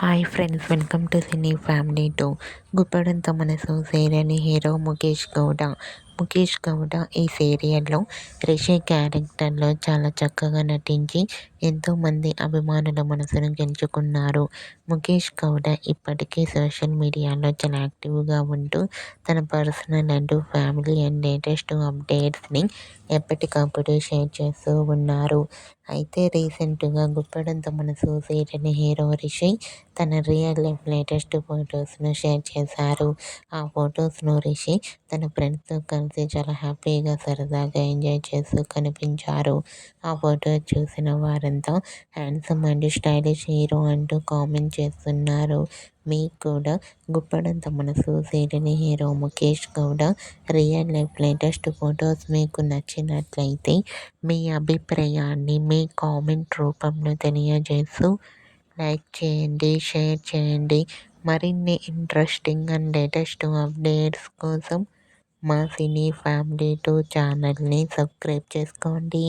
Hi friends, welcome to cine family 2. గుప్పడంతో మనసు serial hero Mukesh Gowda ఈ సీరియల్లో రిషి క్యారెక్టర్లో చాలా చక్కగా నటించి ఎంతోమంది అభిమానుల మనసును గెలుచుకున్నారు. ముఖేష్ గౌడ ఇప్పటికీ సోషల్ మీడియాలో చాలా యాక్టివ్గా ఉంటూ తన personal and family and latest అప్డేట్స్ని ఎప్పటికప్పుడు షేర్ చేస్తూ ఉన్నారు. అయితే రీసెంట్గా గుప్పడంతో మనసు సీరియల్ హీరో రిషి తన రియల్ లైఫ్ లేటెస్ట్ ఫొటోస్ను షేర్ చేశారు. ఆ ఫొటోస్ను రిషి తన ఫ్రెండ్స్తో కలిసి చాలా హ్యాపీగా సరదాగా ఎంజాయ్ చేస్తూ కనిపించారు. ఆ ఫోటో చూసిన వారంతా హ్యాండ్సమ్ అండ్ స్టైలిష్ హీరో అంటూ కామెంట్ చేస్తున్నారు. మీకు కూడా గుప్పడంత మనసు serial hero Mukesh Gowda real life latest photos మీకు నచ్చినట్లయితే మీ అభిప్రాయాన్ని మీ కామెంట్ రూపంలో తెలియజేస్తూ లైక్ చేయండి, షేర్ చేయండి. మరిన్ని ఇంట్రెస్టింగ్ అండ్ లేటెస్ట్ అప్డేట్స్ కోసం మా సినీ ఫ్యామిలీ 2 ఛానల్ని సబ్స్క్రైబ్ చేసుకోండి.